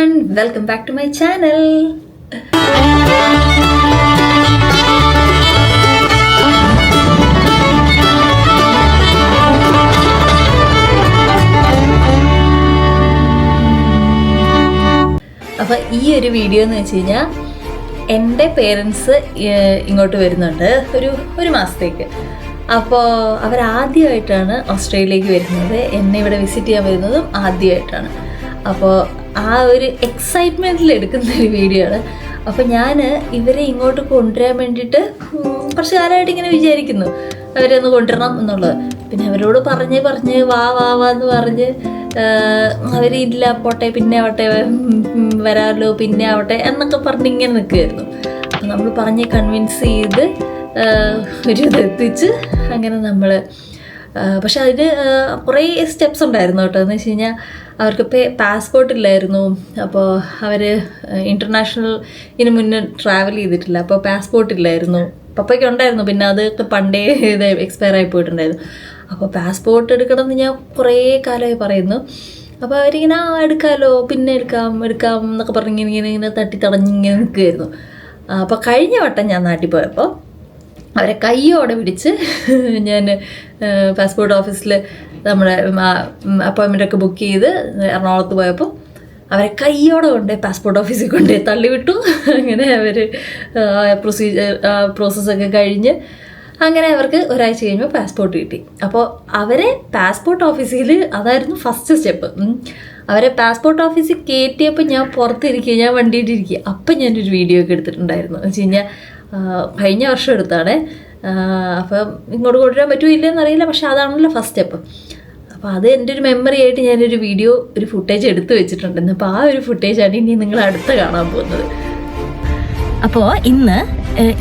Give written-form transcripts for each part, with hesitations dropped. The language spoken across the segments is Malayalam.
everyone, welcome back to my channel. അപ്പോൾ ഈ ഒരു വീഡിയോ എന്ന് വെച്ച് കഴിഞ്ഞാൽ എൻ്റെ പേരൻസ് ഇങ്ങോട്ട് വരുന്നുണ്ട് ഒരു മാസത്തേക്ക്. അപ്പോൾ അവരാദ്യമായിട്ടാണ് ഓസ്ട്രേലിയയിലേക്ക് വരുന്നത്. എന്നെ ഇവിടെ വിസിറ്റ് ചെയ്യാൻ വരുന്നതും ആദ്യമായിട്ടാണ്. അപ്പോൾ ആ ഒരു എക്സൈറ്റ്മെൻറ്റിൽ എടുക്കുന്ന ഒരു വീഡിയോ ആണ്. അപ്പോൾ ഞാൻ ഇവരെ ഇങ്ങോട്ട് കൊണ്ടുവരാൻ വേണ്ടിയിട്ട് കുറച്ച് കാലമായിട്ട് ഇങ്ങനെ വിചാരിക്കുന്നു അവരെ ഒന്ന് കൊണ്ടുവരണം എന്നുള്ളത്. പിന്നെ അവരോട് പറഞ്ഞ് വാ എന്ന് പറഞ്ഞ് അവരില്ല പോട്ടെ പിന്നെ ആവട്ടെ വരാമല്ലോ പിന്നെ ആവട്ടെ എന്നൊക്കെ പറഞ്ഞ് ഇങ്ങനെ നിൽക്കുമായിരുന്നു. അപ്പം നമ്മൾ പറഞ്ഞ് കൺവിൻസ് ചെയ്ത് ഒരു ഇതെത്തിച്ച് അങ്ങനെ നമ്മൾ പക്ഷെ അതിന് കുറേ സ്റ്റെപ്സ് ഉണ്ടായിരുന്നു കേട്ടോ. എന്ന് വെച്ച് കഴിഞ്ഞാൽ അവർക്ക് പാസ്പോർട്ട് ഇല്ലായിരുന്നു. അപ്പോൾ അവർ ഇൻ്റർനാഷണൽ ഇതിന് മുന്നേ ട്രാവൽ ചെയ്തിട്ടില്ല. അപ്പോൾ പാസ്പോർട്ട് ഇല്ലായിരുന്നു. പപ്പയ്ക്ക് ഉണ്ടായിരുന്നു, പിന്നെ അതൊക്കെ പണ്ടേ ഇത് എക്സ്പയർ ആയി പോയിട്ടുണ്ടായിരുന്നു. അപ്പോൾ പാസ്പോർട്ട് എടുക്കണം എന്ന് ഞാൻ കുറേ കാലമായി പറയുന്നു. അപ്പോൾ അവരിങ്ങനെ എടുക്കാമല്ലോ പിന്നെ എടുക്കാം എന്നൊക്കെ പറഞ്ഞ് ഇങ്ങനെ തട്ടി തടഞ്ഞിങ്ങനെ നിൽക്കുമായിരുന്നു. അപ്പോൾ കഴിഞ്ഞ വട്ടം ഞാൻ നാട്ടിൽ പോയപ്പോൾ അവരെ കയ്യോടെ പിടിച്ച് ഞാൻ പാസ്പോർട്ട് ഓഫീസിൽ നമ്മുടെ അപ്പോയിൻമെൻ്റൊക്കെ ബുക്ക് ചെയ്ത് എറണാകുളത്ത് പോയപ്പോൾ അവരെ കയ്യോടെ കൊണ്ട് പാസ്പോർട്ട് ഓഫീസിൽ കൊണ്ട് തള്ളിവിട്ടു. അങ്ങനെ അവർ പ്രോസസ്സൊക്കെ കഴിഞ്ഞ് അങ്ങനെ അവർക്ക് ഒരാഴ്ച കഴിയുമ്പോൾ പാസ്പോർട്ട് കിട്ടി. അപ്പോൾ അവരെ പാസ്പോർട്ട് ഓഫീസിൽ അതായിരുന്നു ഫസ്റ്റ് സ്റ്റെപ്പ്. അവരെ പാസ്പോർട്ട് ഓഫീസിൽ കയറ്റിയപ്പോൾ ഞാൻ പുറത്തിരിക്കുക, ഞാൻ വണ്ടിയിട്ടിരിക്കുക. അപ്പം ഞാനൊരു വീഡിയോ ഒക്കെ എടുത്തിട്ടുണ്ടായിരുന്നു. എന്ന് വെച്ച് കഴിഞ്ഞാൽ കഴിഞ്ഞ വർഷം എടുത്താണ്. അപ്പം ഇങ്ങോട്ട് കൊണ്ടുവരാൻ പറ്റുമോ ഇല്ലയെന്ന് അറിയില്ല, പക്ഷെ അതാണല്ലോ ഫസ്റ്റ് സ്റ്റെപ്പ്. അപ്പോൾ അത് എൻ്റെ ഒരു മെമ്മറി ആയിട്ട് ഞാനൊരു വീഡിയോ ഒരു ഫുട്ടേജ് എടുത്ത് വെച്ചിട്ടുണ്ടെന്ന്. അപ്പോൾ ആ ഒരു ഫുട്ടേജാണ് ഇനി നിങ്ങൾ അടുത്ത് കാണാൻ പോകുന്നത്. അപ്പോൾ ഇന്ന്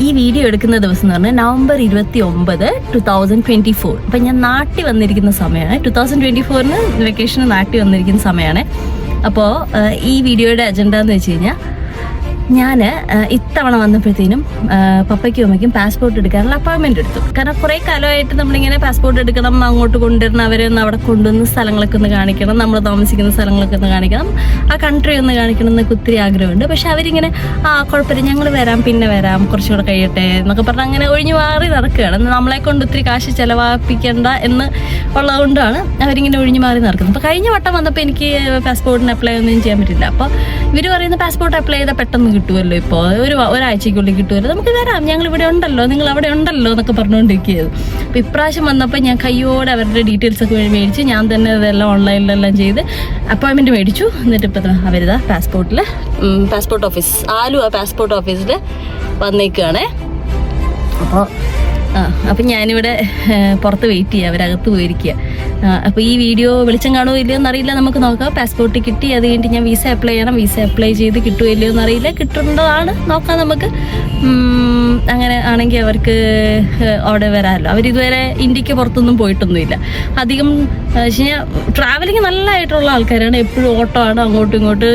ഈ വീഡിയോ എടുക്കുന്ന ദിവസം എന്ന് പറഞ്ഞാൽ നവംബർ 29, 2024. അപ്പം ഞാൻ നാട്ടിൽ വന്നിരിക്കുന്ന സമയമാണ്. 2024 വെക്കേഷന് നാട്ടിൽ വന്നിരിക്കുന്ന സമയമാണ്. അപ്പോൾ ഈ വീഡിയോയുടെ അജണ്ട എന്ന് വെച്ച് കഴിഞ്ഞാൽ ഞാൻ ഇത്തവണ വന്നപ്പോഴത്തേനും പപ്പയ്ക്കും അമ്മയ്ക്കും പാസ്പോർട്ട് എടുക്കാനുള്ള അപ്പോയിൻമെൻറ്റ് എടുത്തു. കാരണം കുറേ കാലമായിട്ട് നമ്മളിങ്ങനെ പാസ്പോർട്ട് എടുക്കണം, അങ്ങോട്ട് കൊണ്ടുവരണം, അവരെ ഒന്ന് അവിടെ കൊണ്ടുവന്ന് സ്ഥലങ്ങളൊക്കെ ഒന്ന് കാണിക്കണം, നമ്മൾ താമസിക്കുന്ന സ്ഥലങ്ങളൊക്കെ ഒന്ന് കാണിക്കണം, ആ കൺട്രി ഒന്ന് കാണിക്കണം എന്നൊക്കെ ഒത്തിരി ആഗ്രഹമുണ്ട്. പക്ഷെ അവരിങ്ങനെ കുഴപ്പമില്ല ഞങ്ങൾ വരാം പിന്നെ വരാം കുറച്ചുകൂടെ കഴിയട്ടെ എന്നൊക്കെ പറഞ്ഞാൽ അങ്ങനെ ഒഴിഞ്ഞു മാറി നടക്കുകയാണ്. നമ്മളെ കൊണ്ട് ഒത്തിരി കാശ് ചിലവാക്കിക്കേണ്ട എന്ന് ഉള്ളതുകൊണ്ടാണ് അവരിങ്ങനെ ഒഴിഞ്ഞു മാറി നടക്കുന്നത്. അപ്പോൾ കഴിഞ്ഞ വട്ടം വന്നപ്പോൾ എനിക്ക് പാസ്പോർട്ടിന് അപ്ലൈ ഒന്നും ചെയ്യാൻ പറ്റില്ല. അപ്പോൾ ഇവർ പറയുന്ന പാസ്പോർട്ട് അപ്ലൈ ചെയ്താൽ പെട്ടെന്ന് കിട്ടുമല്ലോ, ഇപ്പോൾ ഒരാഴ്ചയ്ക്കുള്ളിൽ കിട്ടുമല്ലോ, നമുക്ക് വരാം, ഞങ്ങൾ ഇവിടെ ഉണ്ടല്ലോ, നിങ്ങൾ അവിടെ ഉണ്ടല്ലോ എന്നൊക്കെ പറഞ്ഞുകൊണ്ടിരിക്കുകയായിരുന്നു. അപ്പോൾ ഇപ്രാവശ്യം വന്നപ്പോൾ ഞാൻ കയ്യോടെ അവരുടെ ഡീറ്റെയിൽസൊക്കെ മേടിച്ച് ഞാൻ തന്നെ ഇതെല്ലാം ഓൺലൈനിലെല്ലാം ചെയ്ത് അപ്പോയിൻമെൻറ്റ് മേടിച്ചു. എന്നിട്ട് ഇപ്പോൾ അവരിതാ പാസ്പോർട്ട് ഓഫീസ് ആലുവ പാസ്പോർട്ട് ഓഫീസിൽ വന്നേക്കുകയാണേ. അപ്പം ഞാനിവിടെ പുറത്ത് വെയിറ്റ് ചെയ്യുക, അവരകത്ത് പോയിരിക്കുക. അപ്പോൾ ഈ വീഡിയോ വെളിച്ചം കാണുമോ ഇല്ലയോ എന്നറിയില്ല, നമുക്ക് നോക്കാം. പാസ്പോർട്ട് കിട്ടി, അത് കഴിഞ്ഞിട്ട് ഞാൻ വിസ അപ്ലൈ ചെയ്യണം. വിസ അപ്ലൈ ചെയ്ത് കിട്ടുമോ ഇല്ലയോ എന്നറിയില്ല, കിട്ടേണ്ടതാണ്, നോക്കാം നമുക്ക്. അങ്ങനെ ആണെങ്കിൽ അവർക്ക് അവിടെ വരാമല്ലോ. അവരിതുവരെ ഇന്ത്യക്ക് പുറത്തൊന്നും പോയിട്ടൊന്നുമില്ല. അധികം വെച്ച് കഴിഞ്ഞാൽ ട്രാവലിങ് നല്ലതായിട്ടുള്ള ആൾക്കാരാണ്. എപ്പോഴും ഓട്ടോ ആണ്, അങ്ങോട്ടും ഇങ്ങോട്ട്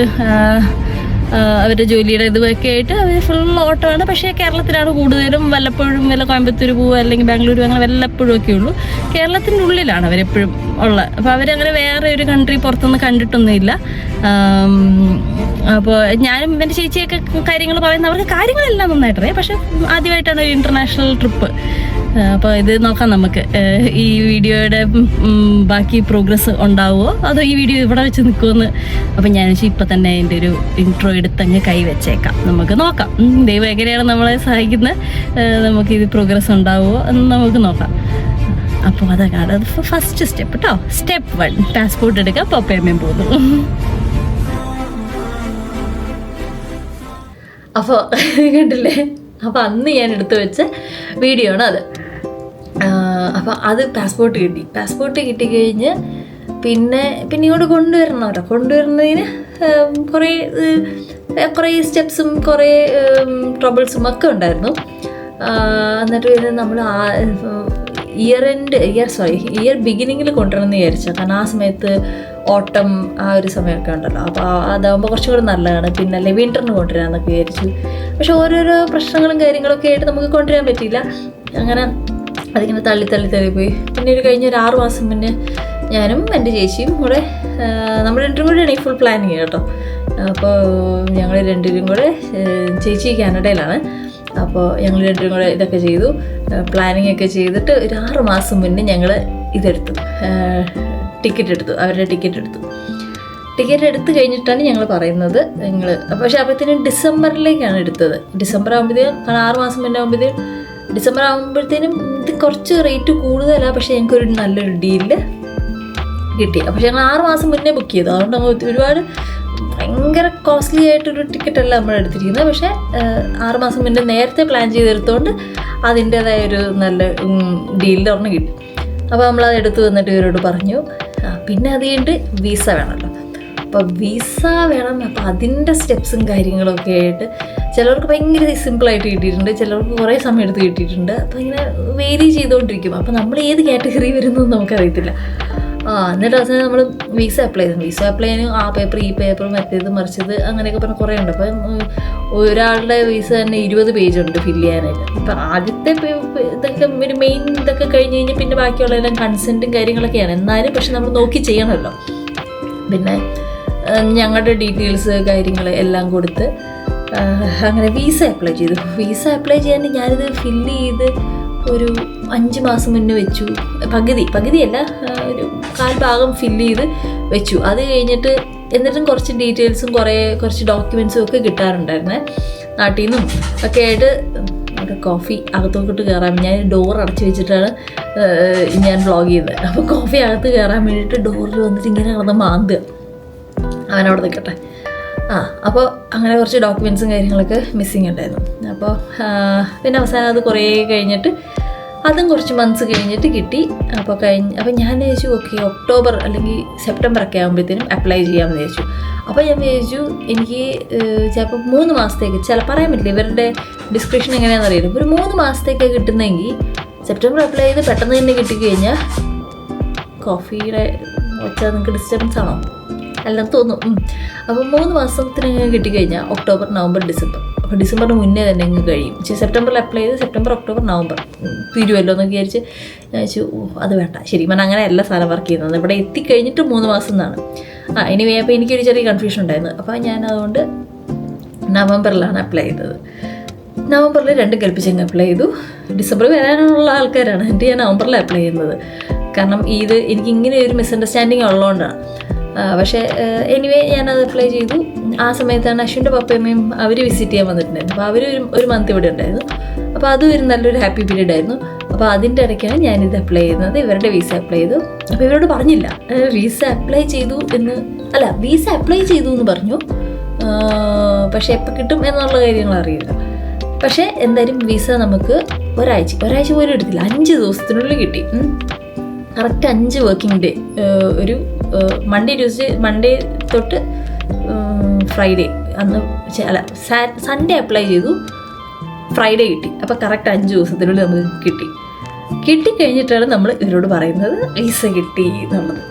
അവരുടെ ജോലിയുടെ ഇതൊക്കെ ആയിട്ട് അവർ ഫുൾ ഓട്ടോ ആണ്. പക്ഷേ കേരളത്തിലാണ് കൂടുതലും. വല്ലപ്പോഴും വല്ല കോയമ്പത്തൂർ പോവുക അല്ലെങ്കിൽ ബാംഗ്ലൂർ അങ്ങനെ വല്ലപ്പോഴും ഒക്കെ ഉള്ളൂ. കേരളത്തിൻ്റെ ഉള്ളിലാണ് അവരെപ്പോഴും ഉള്ളത്. അപ്പോൾ അവരങ്ങനെ വേറെ ഒരു കൺട്രി പുറത്തൊന്നും കണ്ടിട്ടൊന്നുമില്ല. അപ്പോൾ ഞാനും എൻ്റെ ചേച്ചിയൊക്കെ കാര്യങ്ങൾ പറയുന്ന അവർക്ക് കാര്യങ്ങളെല്ലാം നന്നായിട്ടറിയാം. പക്ഷെ ആദ്യമായിട്ടാണ് ഒരു ഇൻ്റർനാഷണൽ ട്രിപ്പ്. അപ്പോൾ ഇത് നോക്കാം നമുക്ക്. ഈ വീഡിയോയുടെ ബാക്കി പ്രോഗ്രസ് ഉണ്ടാവുമോ അതോ ഈ വീഡിയോ ഇവിടെ വെച്ച് നിൽക്കുമെന്ന്. അപ്പം ഞാൻ ഇപ്പം തന്നെ അതിൻ്റെ ഒരു ഇൻട്രോ എടുത്തങ്ങ് കൈ വെച്ചേക്കാം, നമുക്ക് നോക്കാം. ദൈവം എങ്ങനെയാണ് നമ്മളെ സഹായിക്കുന്നത്, നമുക്കിത് പ്രോഗ്രസ് ഉണ്ടാവുമോ എന്ന് നമുക്ക് നോക്കാം. അപ്പോൾ അതൊക്കെയാണ് അത് ഫസ്റ്റ് സ്റ്റെപ്പ് കേട്ടോ. സ്റ്റെപ്പ് 1 പാസ്പോർട്ട് എടുക്കാം, പപ്പയമ്മയും പോകുന്നു. അപ്പോൾ കണ്ടില്ലേ, അപ്പോൾ അന്ന് ഞാൻ എടുത്തു വെച്ച വീഡിയോ ആണ് അത്. അപ്പോൾ അത് പാസ്പോർട്ട് കിട്ടിക്കഴിഞ്ഞ് പിന്നെ ഇങ്ങോട്ട് കൊണ്ടുവരുന്നതിന് കുറേ സ്റ്റെപ്സും കുറേ ട്രബിൾസും ഒക്കെ ഉണ്ടായിരുന്നു. എന്നിട്ട് പിന്നെ നമ്മൾ ഇയർ ബിഗിനിങ്ങിൽ കൊണ്ടുവരണമെന്ന് വിചാരിച്ചു. കാരണം ആ സമയത്ത് ഓട്ടം ആ ഒരു സമയമൊക്കെ ഉണ്ടല്ലോ. അപ്പോൾ അതാകുമ്പോൾ കുറച്ചും കൂടെ നല്ലതാണ്. പിന്നെ അല്ലെ വിൻ്ററിന് കൊണ്ടുവരാമെന്നൊക്കെ വിചാരിച്ചു. പക്ഷെ ഓരോരോ പ്രശ്നങ്ങളും കാര്യങ്ങളൊക്കെ ആയിട്ട് നമുക്ക് കൊണ്ടുവരാൻ പറ്റിയില്ല. അങ്ങനെ അതിങ്ങനെ തള്ളി പോയി. പിന്നെ കഴിഞ്ഞ ഒരു 6 മാസം മുന്നേ ഞാനും എൻ്റെ ചേച്ചിയും കൂടെ നമ്മൾ രണ്ടും കൂടെയാണ് ഈ ഫുൾ പ്ലാനിങ് കേട്ടോ. അപ്പോൾ ഞങ്ങൾ രണ്ടുപേരും കൂടെ, ചേച്ചി കാനഡയിലാണ്, അപ്പോൾ ഞങ്ങൾ രണ്ടുപേരും കൂടെ ഇതൊക്കെ ചെയ്തു, പ്ലാനിങ് ഒക്കെ ചെയ്തിട്ട് ഒരു 6 മാസം മുന്നേ ഞങ്ങൾ ഇതെടുത്തു, ടിക്കറ്റ് എടുത്തു, അവരുടെ ടിക്കറ്റ് എടുത്ത് കഴിഞ്ഞിട്ടാണ് ഞങ്ങൾ പറയുന്നത് ഞങ്ങൾ. പക്ഷേ അപ്പോഴത്തേനും ഡിസംബറിലേക്കാണ് എടുത്തത്. ഡിസംബർ ആകുമ്പോഴത്തേനും 6 മാസം മുന്നേ ആകുമ്പോഴത്തേനും ഡിസംബർ ആകുമ്പോഴത്തേനും ഇത് കുറച്ച് റേറ്റ് കൂടുതലാണ്, പക്ഷേ ഞങ്ങൾക്കൊരു നല്ലൊരു ഡീലിൽ കിട്ടി. അപ്പോൾ ഞങ്ങൾ 6 മാസം മുന്നേ ബുക്ക് ചെയ്തു. അതുകൊണ്ട് ഒരുപാട് ഭയങ്കര കോസ്റ്റ്ലി ആയിട്ടൊരു ടിക്കറ്റല്ല നമ്മൾ എടുത്തിരിക്കുന്നത്. പക്ഷേ 6 മാസം മുന്നേ നേരത്തെ പ്ലാൻ ചെയ്തെടുത്തുകൊണ്ട് അതിൻ്റേതായൊരു നല്ല ഡീലിൽ ഒരെണ്ണം കിട്ടി. അപ്പോൾ നമ്മളത് എടുത്ത് വന്നിട്ട് ഇവരോട് പറഞ്ഞു. പിന്നെ അത് കഴിഞ്ഞിട്ട് വിസ വേണമല്ലോ. അപ്പോൾ വിസ വേണം. അപ്പോൾ അതിൻ്റെ സ്റ്റെപ്സും കാര്യങ്ങളൊക്കെ ആയിട്ട് ചിലർക്ക് ഭയങ്കര സിമ്പിളായിട്ട് കിട്ടിയിട്ടുണ്ട്, ചിലർക്ക് കുറേ സമയം എടുത്ത് കിട്ടിയിട്ടുണ്ട്. അപ്പോൾ ഇങ്ങനെ വേരി ചെയ്തുകൊണ്ടിരിക്കും. അപ്പോൾ നമ്മൾ ഏത് കാറ്റഗറി വരുന്നതെന്ന് നമുക്കറിയത്തില്ല. എന്നിട്ട് അവസാനം നമ്മൾ വിസ അപ്ലൈ ചെയ്തു. വിസ അപ്ലൈ ചെയ്യാനും ആ പേപ്പർ ഈ പേപ്പർ മറ്റേത് മറിച്ചത് അങ്ങനെയൊക്കെ പറഞ്ഞാൽ കുറേ ഉണ്ട്. അപ്പം ഒരാളുടെ വിസ തന്നെ 20 പേജുണ്ട് ഫില്ല് ചെയ്യാനായിട്ട്. ഇപ്പം ആദ്യത്തെ ഇതൊക്കെ ഒരു മെയിൻ ഇതൊക്കെ കഴിഞ്ഞ് കഴിഞ്ഞാൽ പിന്നെ ബാക്കിയുള്ളതെല്ലാം കൺസെൻറ്റും കാര്യങ്ങളൊക്കെയാണ്. എന്നാലും പക്ഷെ നമ്മൾ നോക്കി ചെയ്യണമല്ലോ. പിന്നെ ഞങ്ങളുടെ ഡീറ്റെയിൽസ് കാര്യങ്ങൾ എല്ലാം കൊടുത്ത് അങ്ങനെ വിസ അപ്ലൈ ചെയ്തു. വിസ അപ്ലൈ ചെയ്യാൻ ഞാനിത് ഫില്ല് ചെയ്ത് ഒരു 5 മാസം മുന്നേ വെച്ചു. പകുതിയല്ല, ഒരു 1/4 ഭാഗം ഫില്ല് ചെയ്ത് വെച്ചു. അത് കഴിഞ്ഞിട്ട് എന്നിട്ടും കുറച്ച് ഡീറ്റെയിൽസും കുറച്ച് ഡോക്യുമെൻസും ഒക്കെ കിട്ടാറുണ്ടായിരുന്നേ നാട്ടിൽ നിന്നും ഒക്കെ ആയിട്ട്. അവിടെ കോഫി അകത്തോട്ട് കയറാൻ ഞാൻ ഡോർ അടച്ചു വെച്ചിട്ടാണ് ഞാൻ വ്ളോഗ് ചെയ്തത്. അപ്പോൾ കോഫി അകത്ത് കയറാൻ വേണ്ടിയിട്ട് ഡോറിൽ വന്നിട്ട് ഇങ്ങനെ കിടന്ന് മാന്തുക. അവനവിടെ നിൽക്കട്ടെ. അപ്പോൾ അങ്ങനെ കുറച്ച് ഡോക്യുമെൻസും കാര്യങ്ങളൊക്കെ മിസ്സിങ് ഉണ്ടായിരുന്നു. അപ്പോൾ പിന്നെ അവസാനം അത് കുറേ കഴിഞ്ഞിട്ട് അതും കുറച്ച് മന്ത്സ് കഴിഞ്ഞിട്ട് കിട്ടി. അപ്പോൾ ഞാൻ വിചാരിച്ചു ഓക്കെ ഒക്ടോബർ അല്ലെങ്കിൽ സെപ്റ്റംബർ ഒക്കെ ആകുമ്പോഴത്തേനും അപ്ലൈ ചെയ്യാമെന്ന് വിചാരിച്ചു. അപ്പോൾ ഞാൻ വിചാരിച്ചു എനിക്ക് ചിലപ്പോൾ 3 മാസത്തേക്ക് പറയാൻ പറ്റില്ല, ഇവരുടെ ഡിസ്ക്രിപ്ഷൻ എങ്ങനെയാണെന്ന് അറിയില്ല. ഒരു 3 മാസത്തേക്ക് കിട്ടുന്നെങ്കിൽ സെപ്റ്റംബർ അപ്ലൈ ചെയ്ത് പെട്ടെന്ന് തന്നെ കിട്ടിക്കഴിഞ്ഞാൽ കോഫിയുടെ വെച്ചാൽ നിങ്ങൾക്ക് ഡിസ്റ്റർബൻസ് ആണോ എല്ലാം തോന്നും. അപ്പോൾ 3 മാസത്തിനങ്ങനെ കിട്ടിക്കഴിഞ്ഞാൽ ഒക്ടോബർ നവംബർ ഡിസംബർ. അപ്പോൾ ഡിസംബറിന് മുന്നേ തന്നെ അങ്ങ് കഴിയും. സെപ്റ്റംബറിൽ അപ്ലൈ ചെയ്ത് സെപ്റ്റംബർ ഒക്ടോബർ നവംബർ തീരുമല്ലോ എന്നൊക്കെ വിചാരിച്ച് ഞാൻ വെച്ചു അത് വേണ്ട ശരി ഞാൻ അങ്ങനെ എല്ലാ സാധനം വർക്ക് ചെയ്യുന്നത്. ഇവിടെ എത്തിക്കഴിഞ്ഞിട്ട് 3 മാസം എന്നാണ്. ഇനി അപ്പോൾ എനിക്കൊരു ചെറിയ കൺഫ്യൂഷൻ ഉണ്ടായിരുന്നു. അപ്പോൾ ഞാൻ അതുകൊണ്ട് നവംബറിലാണ് അപ്ലൈ ചെയ്തത്. നവംബറിൽ 2 കൽപ്പിച്ചങ്ങ് അപ്ലൈ ചെയ്തു. ഡിസംബറിൽ വരാനുള്ള ആൾക്കാരാണ് എന്നിട്ട് ഞാൻ നവംബറിൽ അപ്ലൈ ചെയ്യുന്നത്. കാരണം ഇത് എനിക്കിങ്ങനെ ഒരു മിസ്അണ്ടർസ്റ്റാൻഡിങ് ഉള്ളതുകൊണ്ടാണ്. പക്ഷേ എനിവേ ഞാനത് അപ്ലൈ ചെയ്തു. ആ സമയത്താണ് അശ്വിൻ്റെ പപ്പയമ്മയും അവർ വിസിറ്റ് ചെയ്യാൻ വന്നിട്ടുണ്ടായിരുന്നു. അപ്പോൾ അവർ ഒരു മന്ത് ഇവിടെ ഉണ്ടായിരുന്നു. അപ്പോൾ അതും ഒരു നല്ലൊരു ഹാപ്പി പീരീഡ് ആയിരുന്നു. അപ്പോൾ അതിൻ്റെ ഇടയ്ക്കാണ് ഞാനിത് അപ്ലൈ ചെയ്യുന്നത്. ഇവരുടെ വിസ അപ്ലൈ ചെയ്തു. അപ്പോൾ ഇവരോട് പറഞ്ഞില്ല വിസ അപ്ലൈ ചെയ്തു വിസ അപ്ലൈ ചെയ്തു എന്ന് പറഞ്ഞു. പക്ഷേ എപ്പോൾ കിട്ടും എന്നുള്ള കാര്യങ്ങൾ അറിയില്ല. പക്ഷേ എന്തായാലും വിസ നമുക്ക് ഒരാഴ്ച പോലും എടുത്തില്ല, 5 ദിവസത്തിനുള്ളിൽ കിട്ടി. Correct 5 working day. ഒരു മൺഡേ തൊട്ട് ഫ്രൈഡേ അന്ന് സൺഡേ അപ്ലൈ ചെയ്തു, ഫ്രൈഡേ കിട്ടി. അപ്പോൾ കറക്റ്റ് 5 ദിവസത്തിനുള്ളിൽ നമുക്ക് കിട്ടിക്കഴിഞ്ഞിട്ടാണ് നമ്മൾ ഇവരോട് പറയുന്നത് വിസ കിട്ടി എന്നുള്ളത്.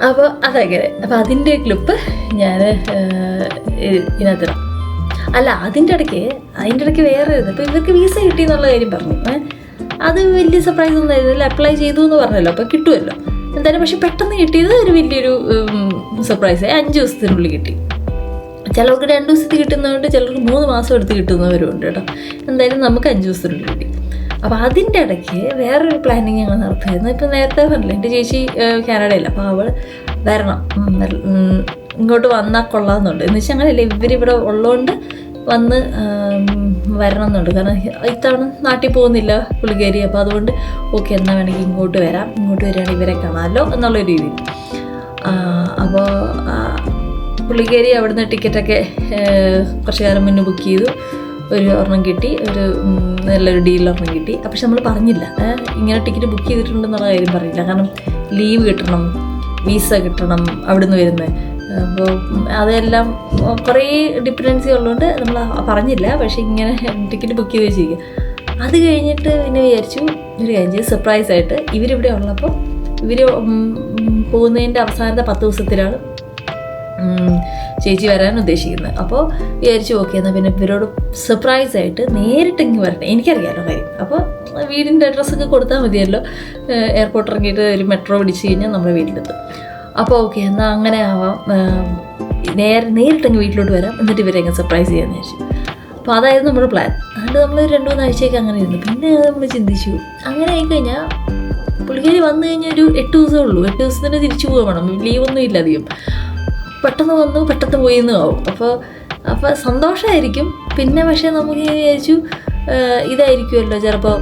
അപ്പോൾ അതങ്ങനെ. അപ്പോൾ അതിൻ്റെ ക്ലിപ്പ് ഞാൻ ഇതിനകത്തിടാം. അതിൻ്റെ ഇടയ്ക്ക് വേറെ ഇപ്പോൾ ഇവർക്ക് വിസ കിട്ടി എന്നുള്ള കാര്യം പറഞ്ഞു. അത് വലിയ സർപ്രൈസ് ഒന്നും ആയിരുന്നില്ല. അപ്ലൈ ചെയ്തു എന്ന് പറഞ്ഞല്ലോ, അപ്പോൾ കിട്ടുമല്ലോ എന്തായാലും. പക്ഷെ പെട്ടെന്ന് കിട്ടിയത് ഒരു വലിയൊരു സർപ്രൈസ്. 5 ദിവസത്തിനുള്ളിൽ കിട്ടി. ചിലർക്ക് 2 ദിവസത്തിൽ കിട്ടുന്നതുകൊണ്ട് ചിലർക്ക് 3 മാസം എടുത്ത് കിട്ടുന്നവരും ഉണ്ട് കേട്ടോ. എന്തായാലും നമുക്ക് 5 ദിവസത്തിനുള്ളിൽ കിട്ടി. അപ്പോൾ അതിൻ്റെ ഇടയ്ക്ക് വേറൊരു പ്ലാനിങ് ഞങ്ങൾ നടത്തുമായിരുന്നു. ഇപ്പം നേരത്തെ പറഞ്ഞില്ല എൻ്റെ ചേച്ചി കാനഡയിൽ. അപ്പോൾ അവൾ വരണം, ഇങ്ങോട്ട് വന്നാൽ കൊള്ളാമെന്നുണ്ട്. എന്ന് വെച്ചാൽ അങ്ങനെയല്ല, ഇവരിവിടെ ഉള്ളതുകൊണ്ട് വന്ന് വരണം എന്നുണ്ട്. കാരണം ഇത്തവണ നാട്ടിൽ പോകുന്നില്ല പുള്ളിക്കാരി. അപ്പോൾ അതുകൊണ്ട് ഓക്കെ എന്നാൽ വേണമെങ്കിൽ ഇങ്ങോട്ട് വരികയാണെങ്കിൽ ഇവരെ കാണാമല്ലോ എന്നുള്ള രീതിയിൽ. അപ്പോൾ പുള്ളിക്കാരി അവിടുന്ന് ടിക്കറ്റൊക്കെ കുറച്ച് കാലം മുന്നേ ബുക്ക് ചെയ്തു. ഒരെണ്ണം കിട്ടി, ഒരു നല്ലൊരു ഡീലൊരെണ്ണം കിട്ടി. പക്ഷെ നമ്മൾ പറഞ്ഞില്ല ഇങ്ങനെ ടിക്കറ്റ് ബുക്ക് ചെയ്തിട്ടുണ്ടെന്നുള്ള കാര്യം പറഞ്ഞില്ല. കാരണം ലീവ് കിട്ടണം, വിസ കിട്ടണം അവിടുന്ന് വരുന്നത്. അപ്പോൾ അതെല്ലാം കുറേ ഡിപ്പെൻഡൻസി ഉള്ളതുകൊണ്ട് നമ്മൾ പറഞ്ഞില്ല. പക്ഷേ ഇങ്ങനെ ടിക്കറ്റ് ബുക്ക് ചെയ്ത് വെച്ചിരിക്കുക. അത് കഴിഞ്ഞിട്ട് പിന്നെ വിചാരിച്ചു ഒരു കാര്യം സർപ്രൈസായിട്ട് ഇവരിവിടെ ഉള്ളപ്പോൾ ഇവർ പോകുന്നതിൻ്റെ അവസാനത്തെ 10 ദിവസത്തിലാണ് ചേച്ചി വരാൻ ഉദ്ദേശിക്കുന്നത്. അപ്പോൾ വിചാരിച്ചു ഓക്കെ എന്നാൽ പിന്നെ ഇവരോട് സർപ്രൈസായിട്ട് നേരിട്ടെങ്കിൽ വരട്ടെ, എനിക്കറിയാമല്ലോ കാര്യം. അപ്പോൾ വീടിൻ്റെ അഡ്രസ്സൊക്കെ കൊടുത്താൽ മതിയല്ലോ. എയർപോർട്ട് ഇറങ്ങിയിട്ട് ഒരു മെട്രോ പിടിച്ച് കഴിഞ്ഞാൽ നമ്മുടെ വീട്ടിലെത്തും. അപ്പോൾ ഓക്കെ എന്നാൽ അങ്ങനെ ആവാം, നേരിട്ടങ്ങ് വീട്ടിലോട്ട് വരാം, എന്നിട്ട് ഇവരെ അങ്ങ് സർപ്രൈസ് ചെയ്യാമെന്ന് വിചാരിച്ചു. അപ്പോൾ അതായിരുന്നു നമ്മുടെ പ്ലാൻ. അതുകൊണ്ട് നമ്മൾ 2-3 ആഴ്ചയൊക്കെ അങ്ങനെ ഇരുന്നു. പിന്നെ നമ്മൾ ചിന്തിച്ചു, അങ്ങനെ ആയിക്കഴിഞ്ഞാൽ പുള്ളിക്കാരി വന്നു കഴിഞ്ഞാൽ ഒരു 8 ദിവസമേ ഉള്ളൂ, 8 ദിവസത്തിന് തിരിച്ചു പോകണം, ലീവൊന്നും ഇല്ല അധികം. പെട്ടെന്ന് വന്നു പെട്ടെന്ന് പോയി എന്നും ആവും. അപ്പോൾ സന്തോഷമായിരിക്കും. പിന്നെ പക്ഷേ നമുക്ക് വിചാരിച്ചു ഇതായിരിക്കുമല്ലോ ചിലപ്പോൾ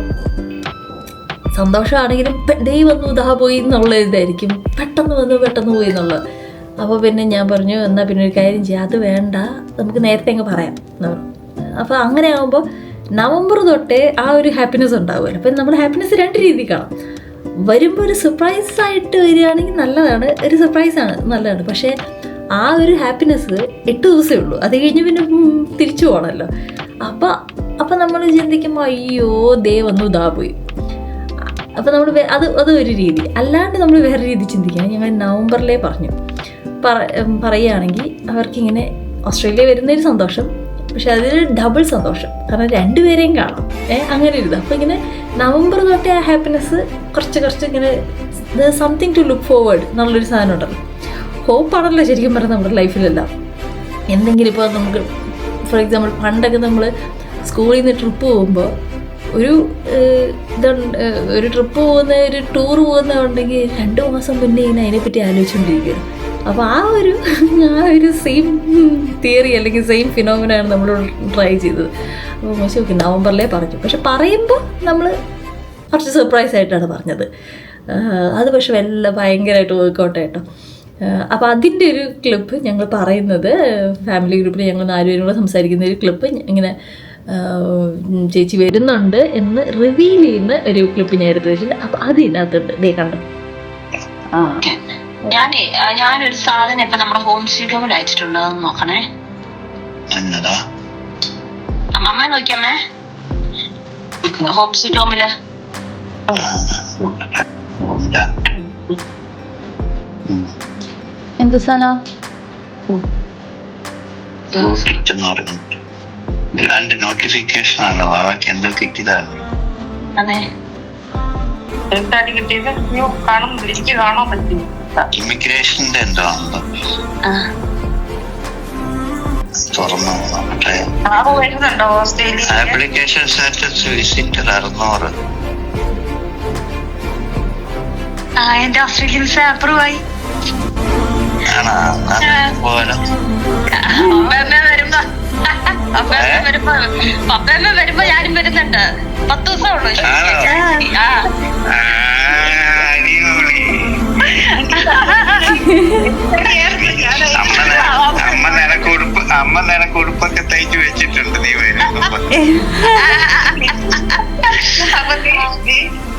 സന്തോഷമാണെങ്കിലും ഡേ വന്നു ഇതാ പോയി എന്നുള്ള ഇതായിരിക്കും, പെട്ടെന്ന് വന്നു പെട്ടെന്ന് പോയി എന്നുള്ളത്. അപ്പോൾ പിന്നെ ഞാൻ പറഞ്ഞു എന്നാൽ പിന്നെ ഒരു കാര്യം ചെയ്യാം, അത് വേണ്ട, നമുക്ക് നേരത്തെ അങ്ങ് പറയാം എന്ന് പറഞ്ഞു. അപ്പോൾ അങ്ങനെ ആകുമ്പോൾ നവംബർ തൊട്ടേ ആ ഒരു ഹാപ്പിനെസ് ഉണ്ടാവുമല്ലോ. അപ്പം നമ്മുടെ ഹാപ്പിനെസ് 2 രീതിയിൽ കാണാം. വരുമ്പോൾ ഒരു സർപ്രൈസായിട്ട് വരികയാണെങ്കിൽ നല്ലതാണ്, ഒരു സർപ്രൈസാണ് നല്ലതാണ്. പക്ഷേ ആ ഒരു ഹാപ്പിനെസ് 8 ദിവസമേ ഉള്ളൂ, അത് കഴിഞ്ഞ് പിന്നെ തിരിച്ചു പോകണമല്ലോ. അപ്പം നമ്മൾ ചിന്തിക്കുമ്പോൾ അയ്യോ ദേ വന്നു ഇതാ പോയി. അപ്പോൾ നമ്മൾ അതൊരു രീതി. അല്ലാണ്ട് നമ്മൾ വേറെ രീതി ചിന്തിക്കുക. ഞങ്ങൾ നവംബറിലേ പറയുകയാണെങ്കിൽ അവർക്കിങ്ങനെ ഓസ്ട്രേലിയ വരുന്നൊരു സന്തോഷം, പക്ഷെ അതിൽ ഡബിൾ സന്തോഷം, കാരണം 2 പേരെയും കാണാം, അങ്ങനെ ഒരു ഇത്. അപ്പോൾ ഇങ്ങനെ നവംബർ തൊട്ടേ ആ ഹാപ്പിനെസ് കുറച്ച് ഇങ്ങനെ സംതിങ് ടു ലുക്ക് ഫോർവേഡ് എന്നുള്ളൊരു സാധനം ഉണ്ടല്ലോ. ഹോപ്പാണല്ലോ ശരിക്കും പറഞ്ഞാൽ നമ്മുടെ ലൈഫിലെല്ലാം. എന്തെങ്കിലും ഇപ്പോൾ നമുക്ക് ഫോർ എക്സാമ്പിൾ പണ്ടൊക്കെ നമ്മൾ സ്കൂളിൽ നിന്ന് ട്രിപ്പ് പോകുമ്പോൾ ഒരു ട്രിപ്പ് പോകുന്ന ഒരു ടൂർ പോകുന്നതുണ്ടെങ്കിൽ 2 മാസം മുന്നേ ഇങ്ങനെ അതിനെപ്പറ്റി ആലോചിച്ചുകൊണ്ടിരിക്കുകയാണ്. അപ്പോൾ ആ ഒരു സെയിം തിയറി അല്ലെങ്കിൽ സെയിം ഫിനോമിനാണ് നമ്മൾ ട്രൈ ചെയ്തത്. അപ്പോൾ മോശം ഓക്കെ നവംബറിലേ പറഞ്ഞു, പക്ഷെ പറയുമ്പോൾ നമ്മൾ കുറച്ച് സർപ്രൈസ് ആയിട്ടാണ് പറഞ്ഞത്. അത് പക്ഷെ ഭയങ്കരമായിട്ട് വർക്കൗട്ട് ആയിട്ടോ. അപ്പോൾ അതിൻ്റെ ഒരു ക്ലിപ്പ് ഞങ്ങൾ പറയുന്നത് ഫാമിലി ഗ്രൂപ്പിൽ ഞങ്ങൾ 4 പേരും കൂടെ സംസാരിക്കുന്ന ഒരു ക്ലിപ്പ് ഇങ്ങനെ ചേച്ചി വരുന്നുണ്ട് എന്ന് റിവീൽ ചെയ്യുന്ന ഒരു ക്ലിപ്പ് ഞാൻ എടുത്ത് വെച്ചിട്ടുണ്ട്. അപ്പോൾ അതിനകത്തുണ്ട് ദേ കണ്ടു. ഞാനൊരു സാധനം ഇപ്പൊ നമ്മുടെ ഹോം സ്റ്റുഡിയോയിൽ അയച്ചിട്ടുണ്ട്, നോക്കണേ. അമ്മ നോക്കിയമ്മേ ഹോം സ്റ്റുഡിയോമില് എന്ത് സാധനം? നോട്ടിഫിക്കേഷൻ ആണോ എന്തോ കിട്ടിയതാണ്. അതെ കിട്ടിയത് കാണുന്നില്ല, എനിക്ക് കാണാൻ പറ്റും. ഇമിഗ്രേഷന്റെ എന്തോ തുറന്നു നോക്കട്ടെ. വരുന്നുണ്ടോ ഓസ്ട്രേലിയ? Application status visitor 600. എന്റെ ഓസ്ട്രേലിയൻ വിസ അപ്രൂവ് ആയി. പപ്പയമ്മ വരുമ്പോ ഞാനും വരുന്നുണ്ട്. 10 ദിവസം ഉള്ളു. അമ്മ നിനക്ക് ഉടുപ്പൊക്കെ തയ്ച്ചു വെച്ചിട്ടുണ്ട്, നീ വരുമ്പോ.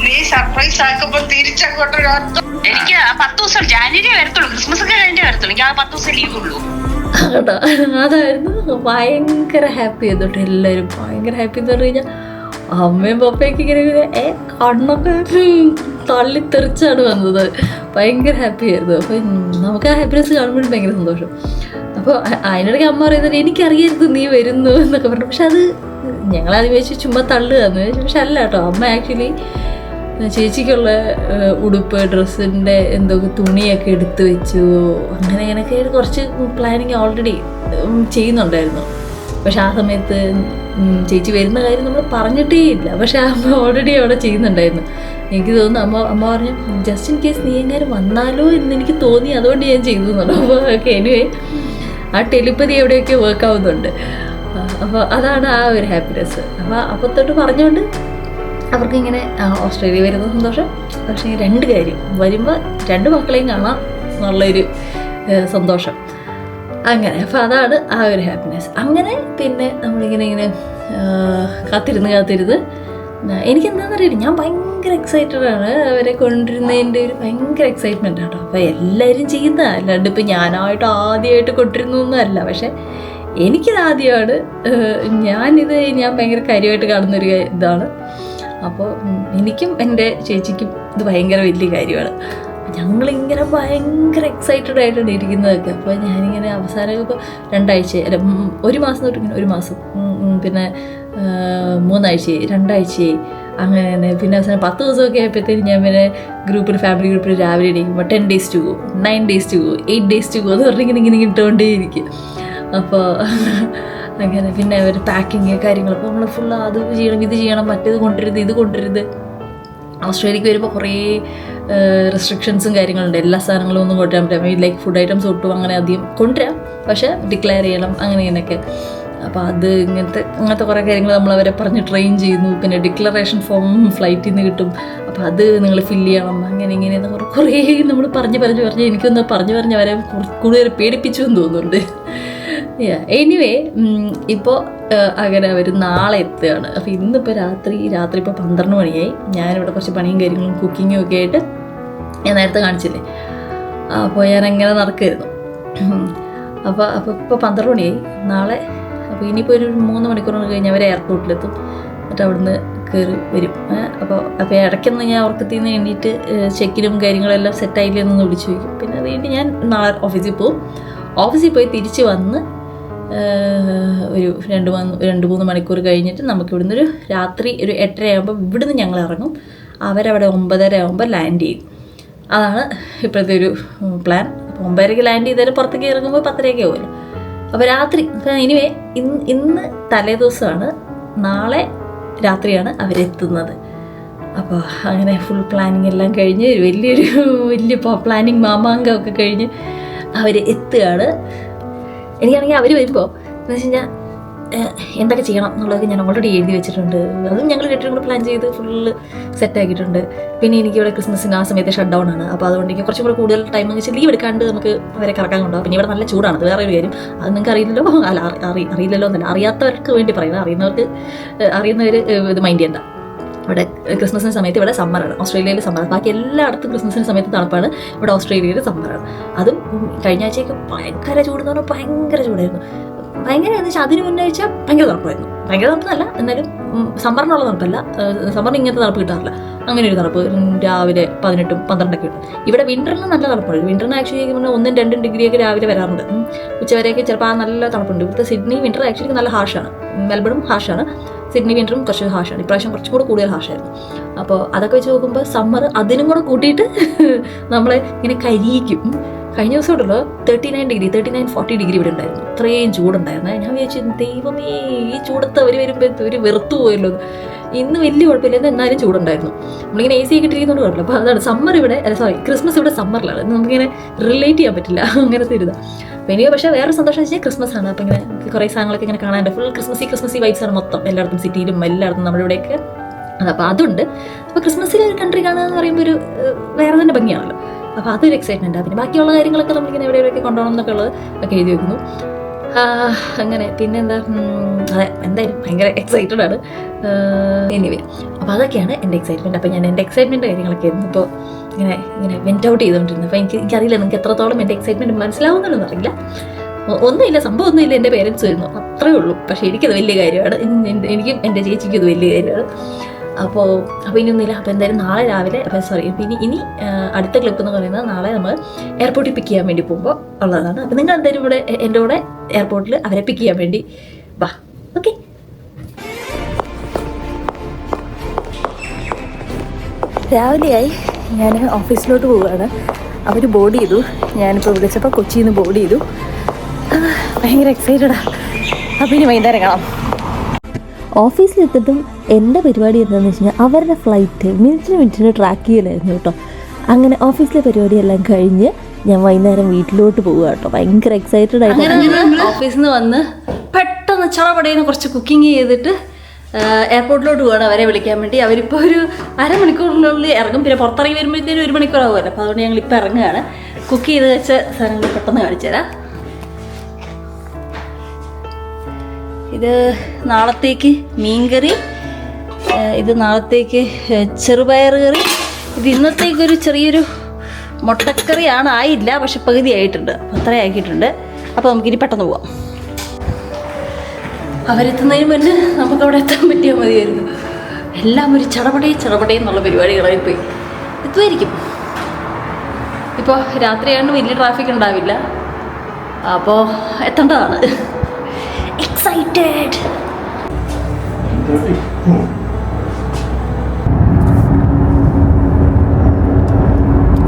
നീ സർപ്രൈസ് ആക്കുമ്പോ തിരിച്ചങ്ങോട്ട് എനിക്ക് 10 ദിവസം ജാനുവരി വരത്തുള്ളൂ, ക്രിസ്മസ് ഒക്കെ കഴിഞ്ഞേ വരത്തുള്ളൂ. എനിക്ക് ആ 10 ദിവസം ലീവ് ഉള്ളൂ. അതായിരുന്നു ഭയങ്കര ഹാപ്പി ചെയ്തോട്ടെ. എല്ലാവരും ഭയങ്കര ഹാപ്പി എന്ന് പറഞ്ഞു കഴിഞ്ഞാൽ അമ്മയും പപ്പയൊക്കെ ഇങ്ങനെ കണ്ണൊക്കെ തള്ളിത്തെറിച്ചാണ് വന്നത്. ഭയങ്കര ഹാപ്പി ആയിരുന്നു. അപ്പം നമുക്ക് ആ ഹാപ്പിനെസ് കാണുമ്പോഴും ഭയങ്കര സന്തോഷം. അപ്പോൾ അതിനിടയ്ക്ക് അമ്മ പറയുന്നത് എനിക്കറിയരുത് നീ വരുന്നു എന്നൊക്കെ പറഞ്ഞു. പക്ഷെ അത് ഞങ്ങളാദ്യം വെച്ച് ചുമ്മാ തള്ളുകയെന്ന് വെച്ചു. പക്ഷെ അല്ല കേട്ടോ, അമ്മ ആക്ച്വലി ചേച്ചിക്കുള്ള ഉടുപ്പ് ഡ്രസ്സിൻ്റെ എന്തൊക്കെ തുണിയൊക്കെ എടുത്ത് വെച്ചു. അങ്ങനെയൊക്കെ കുറച്ച് പ്ലാനിങ് ഓൾറെഡി ചെയ്യുന്നുണ്ടായിരുന്നു. പക്ഷെ ആ സമയത്ത് ചേച്ചി വരുന്ന കാര്യം നമ്മൾ പറഞ്ഞിട്ടേ ഇല്ല. പക്ഷെ അമ്മ ഓൾറെഡി അവിടെ ചെയ്യുന്നുണ്ടായിരുന്നു. എനിക്ക് തോന്നുന്നു അമ്മ പറഞ്ഞു ജസ്റ്റ് ഇൻ കേസ് നീ എങ്ങാനും വന്നാലോ എന്ന് എനിക്ക് തോന്നി, അതുകൊണ്ട് ഞാൻ ചെയ്തു എന്നുള്ളൂ. അപ്പോൾ ഓക്കെ എനിവേ ആ ടെലിപ്പതി എവിടെയൊക്കെ വർക്ക് ആവുന്നുണ്ട്. അപ്പോൾ അതാണ് ആ ഒരു ഹാപ്പിനെസ്. അപ്പോൾ തൊട്ട് പറഞ്ഞുകൊണ്ട് അവർക്കിങ്ങനെ ഓസ്ട്രേലിയ വരുന്ന സന്തോഷം. പക്ഷേ 2 കാര്യം, വരുമ്പോൾ 2 മക്കളെയും കാണാം എന്നുള്ളൊരു സന്തോഷം. അങ്ങനെ അപ്പോൾ അതാണ് ആ ഒരു ഹാപ്പിനെസ്. അങ്ങനെ പിന്നെ നമ്മളിങ്ങനെ കാത്തിരുന്ന് എനിക്കെന്താണെന്ന് അറിയില്ല, ഞാൻ ഭയങ്കര എക്സൈറ്റഡാണ്. അവരെ കൊണ്ടിരുന്നതിൻ്റെ ഒരു ഭയങ്കര എക്സൈറ്റ്മെൻ്റ് ആട്ടോ. അപ്പോൾ എല്ലാവരും ചെയ്യുന്ന, അല്ലാണ്ട് ഇപ്പം ഞാനായിട്ട് ആദ്യമായിട്ട് കൊണ്ടിരുന്നൊന്നും അല്ല. പക്ഷേ എനിക്കിത് ആദ്യമാണ്. ഞാൻ ഭയങ്കര കാര്യമായിട്ട് കാണുന്നൊരു ഇതാണ്. അപ്പോൾ എനിക്കും എൻ്റെ ചേച്ചിക്കും ഇത് ഭയങ്കര വലിയ കാര്യമാണ്. ഞങ്ങളിങ്ങനെ ഭയങ്കര എക്സൈറ്റഡ് ആയിട്ടാണ് ഇരിക്കുന്നതൊക്കെ. അപ്പോൾ ഞാനിങ്ങനെ അവസാനം ഇപ്പോൾ 2 ആഴ്ച അല്ല 1 മാസം തൊട്ട് ഇങ്ങനെ 1 മാസം പിന്നെ 3 ആഴ്ചയായി 2 ആഴ്ചയായി അങ്ങനെ തന്നെ. പിന്നെ അവസാനം 10 ദിവസമൊക്കെ ആയപ്പോഴത്തേക്കും ഞാൻ പിന്നെ ഫാമിലി ഗ്രൂപ്പിൽ രാവിലെ എണീക്കുമ്പോൾ 10 days to go, 9 days to go, 8 days to go എന്ന് പറഞ്ഞിങ്ങനെ ഇങ്ങനെ ഇട്ടുകൊണ്ടേയിരിക്കും. അപ്പോൾ അങ്ങനെ പിന്നെ അവർ പാക്കിങ് കാര്യങ്ങൾ, അപ്പോൾ നമ്മൾ ഫുൾ അത് ചെയ്യണം ഇത് ചെയ്യണം മറ്റേത് കൊണ്ടുവരുത് ഇത് കൊണ്ടുവരുത്. ഓസ്ട്രേലിയക്ക് വരുമ്പോൾ കുറേ റെസ്ട്രിക്ഷൻസും കാര്യങ്ങളുണ്ട്. എല്ലാ സാധനങ്ങളും ഒന്നും കൊണ്ടുവരാൻ പറ്റില്ല. ലൈക്ക് ഫുഡ് ഐറ്റംസ് ഒട്ടും അങ്ങനെ അധികം കൊണ്ടുവരാം, പക്ഷേ ഡിക്ലെയർ ചെയ്യണം അങ്ങനെ ഇങ്ങനെയൊക്കെ. അപ്പോൾ അത് അങ്ങനത്തെ കുറേ കാര്യങ്ങൾ നമ്മൾ അവരെ പറഞ്ഞ് ട്രെയിൻ ചെയ്യുന്നു. പിന്നെ ഡിക്ലറേഷൻ ഫോം ഫ്ലൈറ്റിൽ നിന്ന് കിട്ടും, അപ്പോൾ അത് നിങ്ങൾ ഫില്ല് ചെയ്യണം അങ്ങനെ ഇങ്ങനെയെന്ന് കുറേ നമ്മൾ പറഞ്ഞ് എനിക്കൊന്ന് പറഞ്ഞ് അവരെ കൂടുതൽ പേടിപ്പിച്ചു എന്ന് തോന്നുന്നുണ്ട്. എനിവേ ഇപ്പോൾ അങ്ങനെ അവർ നാളെ എത്തുകയാണ്. അപ്പോൾ ഇന്നിപ്പോൾ രാത്രി ഇപ്പോൾ 12 മണിയായി. ഞാനിവിടെ കുറച്ച് പണിയും കാര്യങ്ങളും കുക്കിങ്ങും ഒക്കെ ആയിട്ട് ഞാൻ നേരത്തെ കാണിച്ചില്ലേ, അപ്പോൾ ഞാനങ്ങനെ നടക്കുമായിരുന്നു. അപ്പോൾ ഇപ്പോൾ 12 മണിയായി നാളെ. അപ്പോൾ ഇനിയിപ്പോൾ ഒരു 3 മണിക്കൂർ കഴിഞ്ഞ് അവർ എയർപോർട്ടിലെത്തും, എന്നിട്ട് അവിടുന്ന് കയറി വരും. അപ്പോൾ ഇടയ്ക്കൊന്ന് ഞാൻ ഉറക്കത്തിൽ നിന്ന് എണ്ണീറ്റ് ചെക്കിനും കാര്യങ്ങളെല്ലാം സെറ്റായില്ലെന്നൊന്ന് വിളിച്ചു വയ്ക്കും. പിന്നെ അത് കഴിഞ്ഞ് ഞാൻ നാളെ ഓഫീസിൽ പോകും. ഓഫീസിൽ പോയി തിരിച്ച് വന്ന് ഒരു 2-3 മണിക്കൂർ കഴിഞ്ഞിട്ട് നമുക്ക് ഇവിടുന്ന് ഒരു രാത്രി ഒരു 8:30 ആകുമ്പോൾ ഇവിടുന്ന് ഞങ്ങൾ ഇറങ്ങും. അവരവിടെ 9:30 ആകുമ്പോൾ ലാൻഡ് ചെയ്യും. അതാണ് ഇപ്പോഴത്തെ ഒരു പ്ലാൻ. അപ്പോൾ 9:30 ലാൻഡ് ചെയ്താലും പുറത്തേക്ക് ഇറങ്ങുമ്പോൾ 10:30 ആവുമല്ലോ. അപ്പോൾ രാത്രി എനിവേ ഇന്ന് തലേ ദിവസമാണ്, നാളെ രാത്രിയാണ് അവരെത്തുന്നത്. അപ്പോൾ അങ്ങനെ ഫുൾ പ്ലാനിങ് എല്ലാം കഴിഞ്ഞ് വലിയ പ്ലാനിങ് മാമാങ്കമൊക്കെ കഴിഞ്ഞ് അവർ എത്തുകയാണ്. എനിക്കാണെങ്കിൽ അവർ വരുമ്പോൾ എന്ന് വെച്ച് കഴിഞ്ഞാൽ എന്തൊക്കെ ചെയ്യണം എന്നുള്ളതൊക്കെ ഞാൻ ഓൾറെഡി എഴുതി വെച്ചിട്ടുണ്ട്. അതും ഞങ്ങൾ രണ്ടും കൂടെ പ്ലാൻ ചെയ്ത് ഫുള്ള് സെറ്റാക്കിയിട്ടുണ്ട്. പിന്നെ എനിക്കിവിടെ ക്രിസ്മസിന് ആ സമയത്ത് ഷട്ട് ഡൗൺ ആണ്. അപ്പോൾ അതുകൊണ്ട് എനിക്ക് കുറച്ചും കൂടെ കൂടുതൽ ടൈം എന്ന് വെച്ചാൽ ലീവ് എടുക്കാണ്ട് നമുക്ക് അവരെ കറക്കാൻ കൊണ്ടുപോകും. പിന്നെ ഇവിടെ നല്ല ചൂടാണ്, അത് വേറെ ഒരു കാര്യം. അത് നിങ്ങൾക്ക് അറിയില്ലല്ലോ, അറിയില്ലല്ലോ എന്നല്ല, അറിയാത്തവർക്ക് വേണ്ടി പറയുന്നത്. അറിയുന്നവർ ഇത് മൈൻഡ് ചെയ്യണ്ട. ഇവിടെ ക്രിസ്മസിന് സമയത്ത് ഇവിടെ സമ്മറാണ്, ഓസ്ട്രേലിയയിൽ സമ്മർ. ബാക്കി എല്ലായിടത്തും ക്രിസ്മസിന് സമയത്ത് തണുപ്പാണ്, ഇവിടെ ഓസ്ട്രേലിയയിൽ സമ്മറാണ്. അതും കഴിഞ്ഞ ആഴ്ചയൊക്കെ ഭയങ്കര ചൂടെന്ന് പറഞ്ഞാൽ ഭയങ്കര ചൂടായിരുന്നു. ഭയങ്കര എന്ന് വെച്ചാൽ അതിന് മുന്നേ വെച്ചാൽ ഭയങ്കര തണുപ്പായിരുന്നു. ഭയങ്കര തണുപ്പല്ല, എന്നാലും സമ്മറിനുള്ള തണുപ്പല്ല. സമ്മറിന് ഇങ്ങനത്തെ തണുപ്പ് കിട്ടാറില്ല. അങ്ങനെ ഒരു തണുപ്പ് രാവിലെ 18, 12 ഉണ്ട്. ഇവിടെ വിൻ്ററിന് നല്ല തണുപ്പാണ്. വിൻ്ററിന് ആക്ച്വലി 1-2 ഡിഗ്രിയൊക്കെ രാവിലെ വരാറുണ്ട്. ഉച്ചവരെയൊക്കെ ചിലപ്പോൾ ആ നല്ല തണുപ്പുണ്ട്. ഇവിടുത്തെ സിഡ്നി വിൻ്റർ ആക്ച്വലി നല്ല ഹാഷാണ്. മെൽബണും ഹാഷാണ്, സിഡ്നി വിൻ്ററും കുറച്ച് ഹാഷാണ്. ഇപ്രാവശ്യം കുറച്ചും കൂടെ കൂടുതൽ ഹാഷായിരുന്നു. അപ്പോൾ അതൊക്കെ വെച്ച് നോക്കുമ്പോൾ സമ്മർ അതിനും കൂടെ കൂട്ടിയിട്ട് നമ്മളെ ഇങ്ങനെ കരിയിക്കും. കഴിഞ്ഞ ദിവസം ഉണ്ടല്ലോ 39-40 ഡിഗ്രി ഇവിടെ ഉണ്ടായിരുന്നു. അത്രയും ചൂടുണ്ടായിരുന്നു. ഞാൻ വിചാരിച്ചു ദൈവമേ ഈ ചൂടത്ത് അവർ വരുമ്പോൾ ഒരു വെറുത്തു പോയല്ലോ. ഇന്ന് വലിയ കുഴപ്പമില്ല, എന്നാലും ചൂടുണ്ടായിരുന്നു. നമ്മളിങ്ങനെ AC ഒക്കെ ഇട്ടിരിക്കുന്നതുകൊണ്ട് കുഴപ്പമില്ല. അപ്പോൾ അതാണ് സമ്മർ ഇവിടെ, ക്രിസ്മസ് ഇവിടെ സമ്മറിലാണ്. നമുക്കിങ്ങനെ റിലേറ്റ് ചെയ്യാൻ പറ്റില്ല, അങ്ങനത്തെ ഒരു ഇതാണ്. അപ്പോൾ എനിക്ക് പക്ഷേ വേറെ സന്തോഷം വെച്ചാൽ ക്രിസ്മസ് ആണ്. അപ്പോൾ ഇങ്ങനെ കുറേ സാധനങ്ങളൊക്കെ ഇങ്ങനെ കാണാനുണ്ട്. ഫുൾ ക്രിസ്മസി വൈബ്സ് ആണ് മൊത്തം എല്ലായിടത്തും, സിറ്റിയിലും എല്ലായിടത്തും നമ്മുടെ ഇവിടെയൊക്കെ. അപ്പോൾ അതുണ്ട്. അപ്പോൾ ക്രിസ്മസിൽ ഒരു കൺട്രി കാണുക എന്ന് പറയുമ്പോൾ ഒരു വേറെ തന്നെ ഭംഗിയാണല്ലോ. അപ്പോൾ അതൊരു എക്സൈറ്റ്മെൻറ്റാണ്. പിന്നെ ബാക്കിയുള്ള കാര്യങ്ങളൊക്കെ നമ്മളിങ്ങനെ എവിടെയൊക്കെ കൊണ്ടുപോകണം എന്നൊക്കെ ഉള്ളത് ഒക്കെ എഴുതി വെക്കുന്നു. അങ്ങനെ പിന്നെ എന്താ, അതെ എന്തായാലും ഭയങ്കര എക്സൈറ്റഡ് ആണ്. എനിവേ അപ്പോൾ അതൊക്കെയാണ് എൻ്റെ എക്സൈറ്റ്മെൻറ്റ്. അപ്പോൾ ഞാൻ എൻ്റെ എക്സൈറ്റ്മെൻറ്റ് കാര്യങ്ങളൊക്കെ ആയിരുന്നു ഇപ്പോൾ ഇങ്ങനെ വെൻറ്റ് ഔട്ട് ചെയ്തുകൊണ്ടിരുന്നത്. അപ്പോൾ എനിക്കറിയില്ല നിങ്ങൾക്ക് എത്രത്തോളം എൻ്റെ എക്സൈറ്റ്മെൻറ്റ് മനസ്സിലാവുന്നതെന്ന് അറിയില്ല. ഒന്നുമില്ല, സംഭവം ഒന്നുമില്ല, എൻ്റെ പേരൻസ് വരുന്നു അത്രയേ ഉള്ളൂ. പക്ഷേ എനിക്കത് വലിയ കാര്യമാണ്, എനിക്കും എൻ്റെ ചേച്ചിക്കും അത് വലിയ കാര്യമാണ്. അപ്പോൾ ഇനിയൊന്നുമില്ല. അപ്പോൾ എന്തായാലും നാളെ രാവിലെ ഇനി അടുത്ത ക്ലിപ്പ് എന്ന് പറയുന്നത് നാളെ നമ്മൾ എയർപോർട്ടിൽ പിക്ക് ചെയ്യാൻ വേണ്ടി പോകുമ്പോൾ ഉള്ളതാണ്. അപ്പോൾ നിങ്ങൾ എന്തായാലും ഇവിടെ എൻ്റെ കൂടെ എയർപോർട്ടിൽ അവരെ പിക്ക് ചെയ്യാൻ വേണ്ടി വാ. ഓക്കെ, രാവിലെയായി ഞാൻ ഓഫീസിലോട്ട് പോവുകയാണ്. അവർ ബോർഡ് ചെയ്തു. ഞാനിപ്പോൾ വിളിച്ചപ്പോൾ കൊച്ചിയിൽ നിന്ന് ബോർഡ് ചെയ്തു. ഭയങ്കര എക്സൈറ്റഡാണ്. അപ്പോൾ ഇനി വൈകുന്നേരം കാണാം. ഓഫീസിലെത്തിട്ടും എൻ്റെ പരിപാടി എന്താണെന്ന് വെച്ച് കഴിഞ്ഞാൽ അവരുടെ ഫ്ലൈറ്റ് മിനിറ്റിന് ട്രാക്ക് ചെയ്യലായിരുന്നു കേട്ടോ. അങ്ങനെ ഓഫീസിലെ പരിപാടിയെല്ലാം കഴിഞ്ഞ് ഞാൻ വൈകുന്നേരം വീട്ടിലോട്ട് പോവുക കേട്ടോ. ഭയങ്കര എക്സൈറ്റഡ് ആയിട്ട് ഓഫീസിൽ നിന്ന് വന്ന് പെട്ടെന്ന് ചടപടയിൽ കുറച്ച് കുക്കിംഗ് ചെയ്തിട്ട് എയർപോർട്ടിലോട്ട് പോകണം അവരെ വിളിക്കാൻ വേണ്ടി. അവരിപ്പോൾ ഒരു അരമണിക്കൂറിനുള്ളിൽ ഇറങ്ങും. പിന്നെ പുറത്തിറങ്ങി വരുമ്പോഴത്തേനും 1 മണിക്കൂർ ആകുമല്ലോ. അപ്പോൾ അതുകൊണ്ട് ഞങ്ങളിപ്പോൾ ഇറങ്ങുകയാണ്. കുക്ക് ചെയ്ത് വെച്ച സാധനങ്ങൾ പെട്ടെന്ന് കാണിച്ചു തരാം. ഇത് നാളത്തേക്ക് മീൻകറി, ഇത് നാളത്തേക്ക് ചെറുപയർ കറി, ഇത് ഇന്നത്തേക്കൊരു ചെറിയൊരു മുട്ടക്കറിയാണ്. ആയില്ല, പക്ഷെ പകുതി ആയിട്ടുണ്ട്. അത്ര ആക്കിയിട്ടുണ്ട്. അപ്പോൾ നമുക്കിനി പെട്ടെന്ന് പോവാം. അവരെത്തുന്നതിന് മുന്നേ നമുക്കവിടെ എത്താൻ പറ്റിയാൽ മതിയായിരുന്നു. എല്ലാം ഒരു ചടപടേ എന്നുള്ള പരിപാടികളായി പോയി. എത്തുമായിരിക്കും. ഇപ്പോൾ രാത്രിയായതുകൊണ്ട് വലിയ ട്രാഫിക് ഉണ്ടാവില്ല. അപ്പോൾ എത്തേണ്ടതാണ്. എക്സൈറ്റഡ്.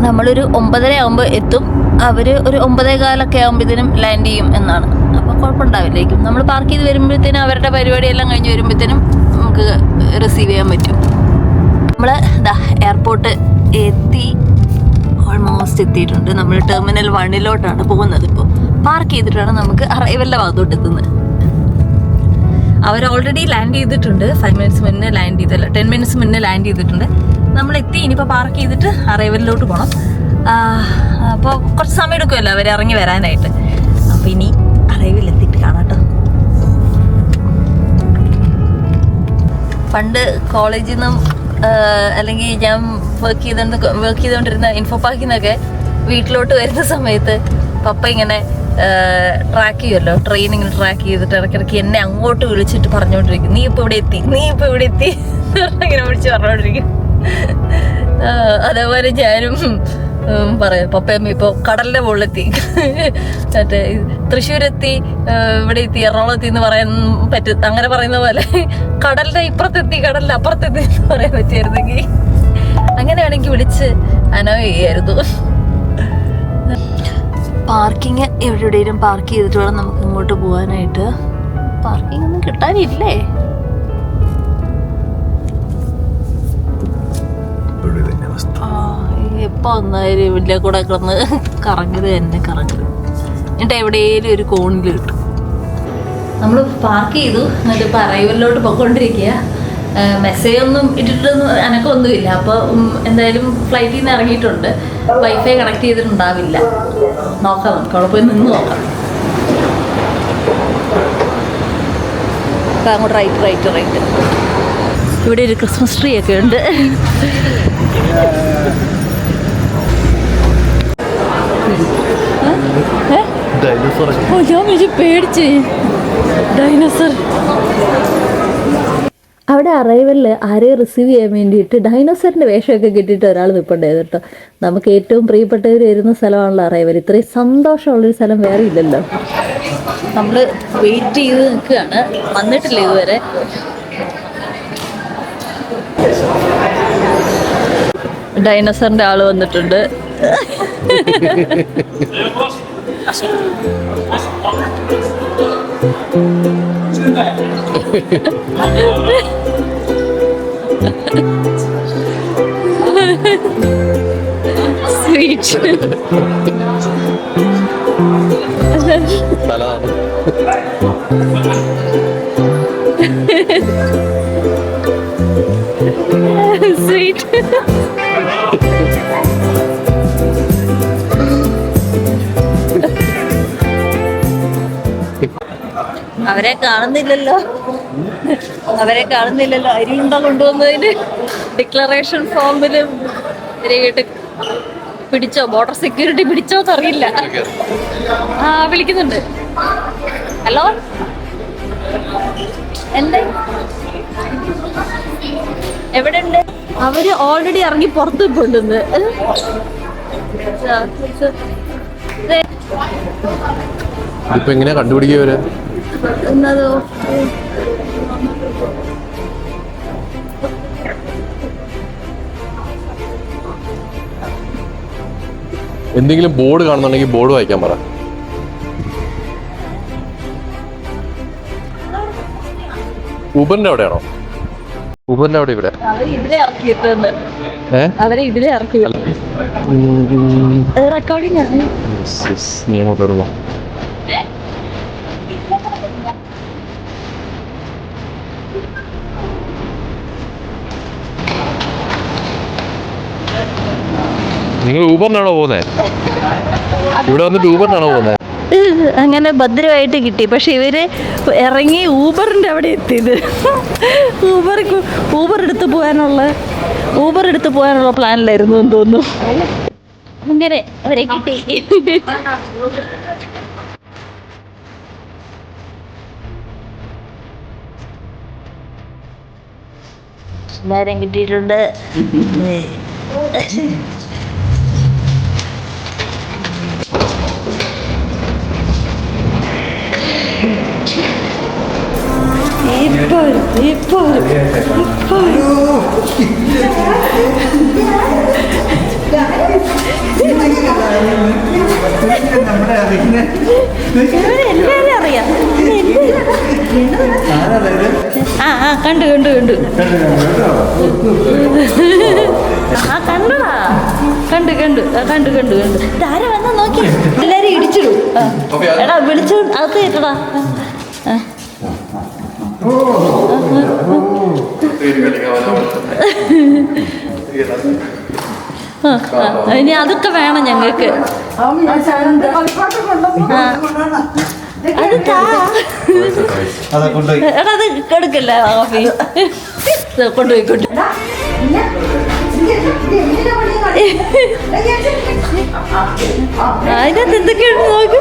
നമ്മളൊരു 9:30 ആകുമ്പോൾ എത്തും. അവർ ഒരു 9:15 ആകുമ്പോഴത്തേനും ലാൻഡ് ചെയ്യും എന്നാണ്. അപ്പോൾ കുഴപ്പമുണ്ടാവില്ലേക്കും. നമ്മൾ പാർക്ക് ചെയ്ത് വരുമ്പോഴത്തേനും അവരുടെ പരിപാടിയെല്ലാം കഴിഞ്ഞ് വരുമ്പോഴത്തേനും നമുക്ക് റിസീവ് ചെയ്യാൻ പറ്റും. നമ്മൾ എയർപോർട്ട് എത്തി, ഓൾമോസ്റ്റ് എത്തിയിട്ടുണ്ട്. നമ്മൾ ടെർമിനൽ 1 പോകുന്നത്. ഇപ്പോൾ പാർക്ക് ചെയ്തിട്ടാണ് നമുക്ക് അറൈവലിൻ്റെ ഭാഗത്തോട്ട് എത്തുന്നത്. അവർ ഓൾറെഡി ലാൻഡ് ചെയ്തിട്ടുണ്ട്. 5 മിനിറ്റ്സ് മുന്നേ ലാൻഡ് ചെയ്തല്ല, 10 മിനിറ്റ്സ് മുന്നേ ലാൻഡ് ചെയ്തിട്ടുണ്ട്. നമ്മളെത്തി. ഇനിയിപ്പോൾ പാർക്ക് ചെയ്തിട്ട് അറൈവലിലോട്ട് പോകണം. അപ്പോൾ കുറച്ച് സമയം എടുക്കുമല്ലോ അവർ ഇറങ്ങി വരാനായിട്ട്. അപ്പോൾ ഇനി അറൈവലെത്തിയിട്ട് കാണാം കേട്ടോ. പണ്ട് കോളേജിൽ നിന്നും അല്ലെങ്കിൽ ഞാൻ വർക്ക് ചെയ്തുകൊണ്ടിരുന്ന ഇൻഫോ പാർക്കിൽ നിന്നൊക്കെ വീട്ടിലോട്ട് വരുന്ന സമയത്ത് പപ്പ ഇങ്ങനെ ട്രാക്ക് ചെയ്യുമല്ലോ, ട്രെയിൻ ഇങ്ങനെ ട്രാക്ക് ചെയ്തിട്ട് ഇടയ്ക്കിടയ്ക്ക് എന്നെ അങ്ങോട്ട് വിളിച്ചിട്ട് പറഞ്ഞുകൊണ്ടിരിക്കും, നീ ഇപ്പോൾ ഇവിടെ എത്തി ഇങ്ങനെ വിളിച്ച് പറഞ്ഞുകൊണ്ടിരിക്കും. അതേപോലെ ഞാനും പറയാം, പപ്പയമ്മ ഇപ്പോൾ കടലിൻ്റെ മുകളിലെത്തി, മറ്റേ തൃശ്ശൂരെത്തി, ഇവിടെ എത്തി, എറണാകുളത്തി എന്ന് പറയാൻ പറ്റും. അങ്ങനെ പറയുന്ന പോലെ കടലിൻ്റെ ഇപ്പുറത്തെത്തി, കടലിൻ്റെ അപ്പുറത്തെത്തി എന്ന് പറയാൻ പറ്റിയായിരുന്നെങ്കിൽ അങ്ങനെയാണെങ്കിൽ വിളിച്ച് അനോയ് ചെയ്യായിരുന്നു. പാർക്കിങ് എവിടെയെങ്കിലും പാർക്ക് ചെയ്തിട്ട് വേണം നമുക്ക് ഇങ്ങോട്ട് പോകാനായിട്ട്. പാർക്കിംഗ് ഒന്നും കിട്ടാനില്ലേ? എപ്പോൾ വന്നാലും വലിയ കൂടെ കിടന്ന് കറങ്ങുന്നത് എന്നിട്ട് എവിടെയെങ്കിലും ഒരു കോണിൽ കിട്ടും. നമ്മൾ പാർക്ക് ചെയ്തു. എന്നിട്ട് ഇപ്പോൾ അറൈവലിലോട്ട് പോയിക്കൊണ്ടിരിക്കുക. മെസ്സേജ് ഒന്നും ഇട്ടിട്ടൊന്നും അനക്കൊന്നുമില്ല. അപ്പോൾ എന്തായാലും ഫ്ലൈറ്റിൽ നിന്ന് ഇറങ്ങിയിട്ടുണ്ട്. വൈഫൈ കണക്ട് ചെയ്തിട്ടുണ്ടാവില്ല. നോക്കാം, നമുക്ക് അവിടെ പോയി നിന്ന് നോക്കാം. അപ്പം അങ്ങോട്ട് റൈറ്റ്. ഇവിടെ ഒരു ക്രിസ്മസ് ട്രീ ഒക്കെ ഉണ്ട്. ഞാൻ വിളിച്ച് പേടിച്ച് ഡൈനോസർ. അവിടെ അറൈവലിൽ ആരെയും റിസീവ് ചെയ്യാൻ വേണ്ടിയിട്ട് ഡൈനോസറിൻ്റെ വേഷമൊക്കെ കിട്ടിയിട്ട് ഒരാൾ നിൽപ്പുണ്ടായത് കേട്ടോ. നമുക്ക് ഏറ്റവും പ്രിയപ്പെട്ടവർ വരുന്ന സ്ഥലമാണല്ലോ അറൈവൽ. ഇത്രയും സന്തോഷമുള്ളൊരു സ്ഥലം വേറെ ഇല്ലല്ലോ. നമ്മൾ വെയിറ്റ് ചെയ്ത് നിൽക്കുകയാണ്, വന്നിട്ടില്ല ഇതുവരെ. ഡൈനോസറിൻ്റെ ആള് വന്നിട്ടുണ്ട്. സ്വീറ്റ്. സ്വീറ്റ്. അവരെ കാണുന്നില്ലല്ലോ. അരിയുണ്ട കൊണ്ടുവന്നതിന് ഡിക്ലറേഷൻ ഫോമിലും കേട്ട് പിടിച്ചോ, ബോർഡർ സെക്യൂരിറ്റി പിടിച്ചോന്ന് അറിയില്ല. വിളിക്കുന്നുണ്ട്. ഹലോ, എന്താ എവിടെ ഉണ്ട്? അവര് ഓൾറെഡി ഇറങ്ങി പുറത്ത് പോണ്ടെന്ന്. ഇപ്പൊ എങ്ങനെയാ കണ്ടുപിടിക്കവര്? എന്നതോ എന്തെങ്കിലും ബോർഡ് കാണുന്നുണ്ടെങ്കിൽ ബോർഡ് വായിക്കാൻ പറ. ഊബറിന്റെ അവിടെയാണോ? ഊബറിന്റെ അവിടെ ഇവിടെ അവരെ ഇതിലെ ഇറക്കി റെക്കോർഡിംഗ് ആണ്. നീ അങ്ങോട്ട് വരുമോ? നിങ്ങൾ ഊബറിനാണോ പോകുന്നത്? ഇവിടെ വന്നിട്ട് ഊബറിനാണോ പോകുന്നത്? അങ്ങനെ ഭദ്രമായിട്ട് കിട്ടി. പക്ഷെ ഇവര് ഇറങ്ങി ഊബറിന്റെ അവിടെ എത്തിയത്. ഊബർ എടുത്ത് പോകാനുള്ള പ്ലാനിലായിരുന്നു എന്ന് തോന്നുന്നു. അങ്ങനെ അവരെ കിട്ടി. എല്ലാരും കിട്ടിയിട്ടുണ്ട്. എല്ലാരും അറിയാം. ആ കണ്ടു ആ കണ്ടു ആരാ വന്നാ നോക്കി എല്ലാരും ഇടിച്ചിടും. എടാ വിളിച്ചു അകത്ത് കയറ്റടാ. ഇനി അതൊക്കെ വേണം ഞങ്ങൾക്ക്. അത് എടാ അത് എടുക്കല്ല കോഫി കൊണ്ടുപോയിക്കോട്ടെ. അതിനകത്ത് എന്തൊക്കെയാണ് നോക്ക്.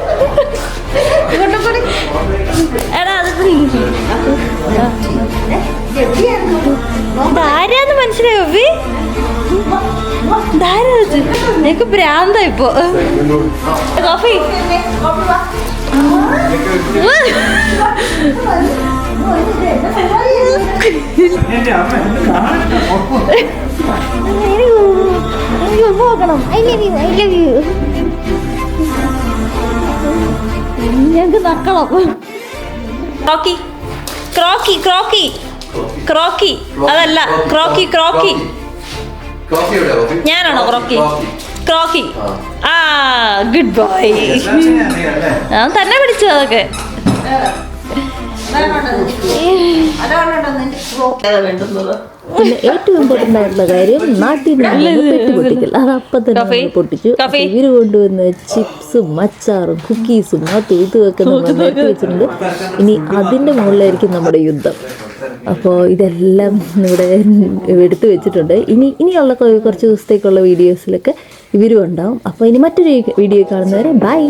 എടാ അത് ഇതാരാന്ന് മനസ്സിലായോ? ഇതാരത്? എനിക്ക് ഭ്രാന്ത ഇപ്പൊ. കോഫി ഞങ്ങക്ക് നക്കണം. ക്രോക്കി ക്രോക്കി ക്രോക്കി ക്രോക്കി അതല്ല ക്രോക്കി ക്രോക്കി. ഞാനാണോ ക്രോക്കി? ക്രോക്കി. ആ ഗുഡ് ബോയ്. ഞാൻ തന്നെ പിടിച്ചു അതൊക്കെ. പിന്നെ ഏറ്റവും ഇമ്പോർട്ടൻ്റ് ആയിട്ടുള്ള കാര്യം നാട്ടിൽ നിന്ന് പെട്ടി പൊട്ടിക്കൽ. അത് അപ്പം തന്നെ പൊട്ടിച്ചു. ഇവര് കൊണ്ടുവന്ന ചിപ്സും അച്ചാറും കുക്കീസും അതും ഇതുമൊക്കെ നമ്മൾ നിരത്തി വെച്ചിട്ടുണ്ട്. ഇനി അതിൻ്റെ മുകളിലായിരിക്കും നമ്മുടെ യുദ്ധം. അപ്പോൾ ഇതെല്ലാം ഇവിടെ എടുത്തു വെച്ചിട്ടുണ്ട്. ഇനിയുള്ള കുറച്ച് ദിവസത്തേക്കുള്ള വീഡിയോസിലൊക്കെ ഇവരും ഉണ്ടാവും. അപ്പോൾ ഇനി മറ്റൊരു വീഡിയോ കാണുന്നവരെ ബൈ.